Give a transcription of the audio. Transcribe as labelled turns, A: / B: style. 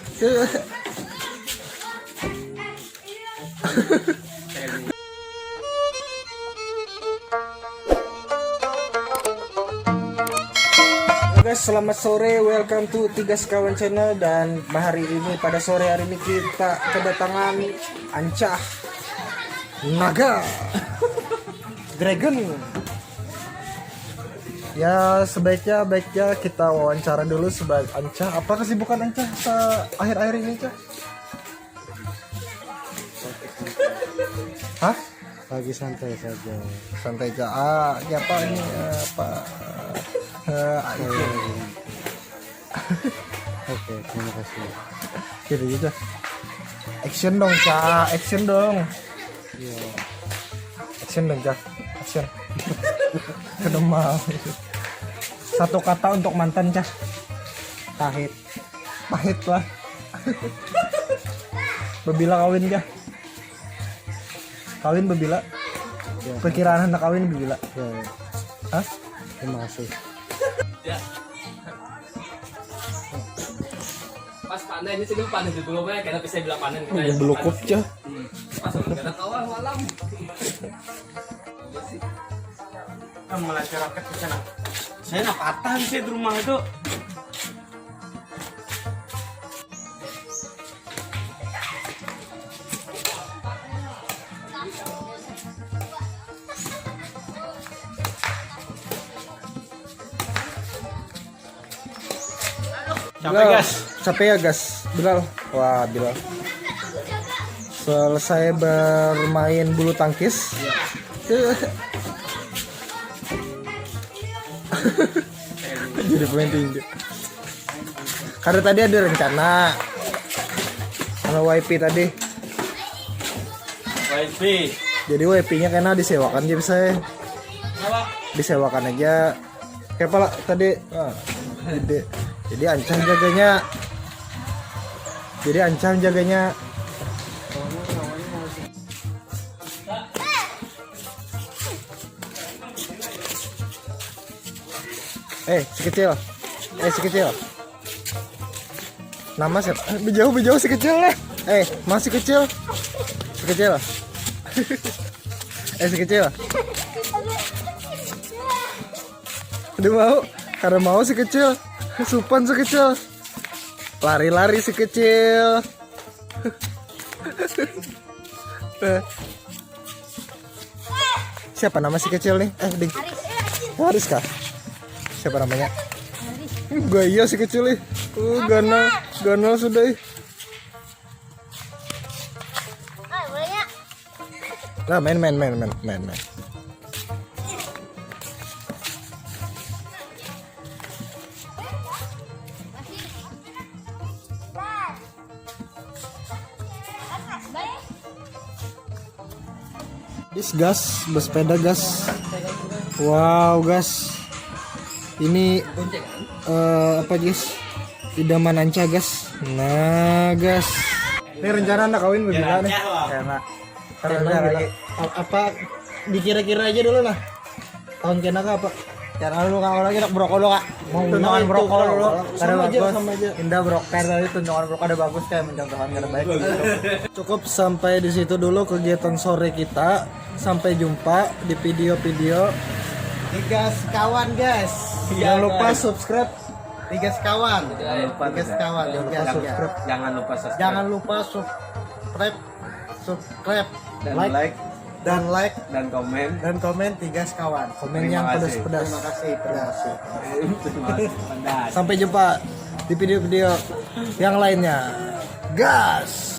A: Guys, selamat sore, welcome to Tiga Sekawan Channel. Dan hari ini, pada sore hari ini kita kedatangan Ancah Naga Dragon. Ya sebaiknya kita wawancara dulu sebagai Ancah. Apa kesibukan Ancah akhir-akhir ini, Cah? Hah?
B: Lagi santai saja.
A: Santai aja. Ya apa ini
B: Oke, terima kasih.
A: gitu. Action dong, Cah. Action dong.
B: Iya.
A: Action dong, Cah. Action. Udah mau. Satu kata untuk mantan, Cah.
B: Pahit.
A: Pahit lah. Bebila kawin, Cah. Kawin bebila.
B: Ya.
A: Perkiraan anak kawin bebila.
B: Ya.
A: Hah?
B: Terima kasih.
C: Ya. Pas panen ini sih panen di dulu mah karena bisa bilang panen kita
A: Yang belukup, Cah.
C: pas udah kawal malam.
D: Masyarakat di sana. Saya nak patah sih di rumah itu.
A: Capek ya, gas. Bilal. Wah, Bilal. Selesai bermain bulu tangkis. Jadi pemain tinju. Karena tadi ada rencana sama YP tadi.
D: WP.
A: Jadi WP-nya kena disewakan aja bisa. Disewakan aja. Kayak pala tadi. Jadi Ancam jaganya. Si kecil. Nama siapa? Bejauh si kecil lah. Masih kecil. Si kecil. Si kecil. Udah mau. Karena mau si kecil. Supan si kecil. Lari-lari si kecil. Siapa nama si kecil nih? Ding. Haris kah? Siapa namanya? Gue iya si kecil nih. Ganal sudah ih. Nah, main. Gas, bersepeda gas. Wow, gas. Ini apa guys? Idaman Ancah gas. Nah, gas. Ini rencana anak kawin bagaimana nih? Karena apa dikira-kira aja dulu lah. Tahun kena apa?
B: Jangan lu kalau lagi nak brokol lu, Kak. Mau tunjangan brokol dulu. Karena bagus. Indah broker tadi tunjangan brokol ada bagus kayak mencontohkan yang terbaik.
A: Cukup sampai di situ dulu kegiatan sore kita. Sampai jumpa di video-video.
B: Tiga sekawan, guys.
A: Jangan lupa subscribe.
B: Tiga sekawan.
D: Jangan lupa subscribe.
B: Jangan lupa subscribe
D: Dan
B: like
D: dan
B: komen Tiga Sekawan.
A: Komen
D: Terima
A: yang
D: kasih.
A: pedas-pedas.
B: Terima kasih pedas.
D: Terima kasih.
A: Sampai jumpa di video-video yang lainnya. Gas.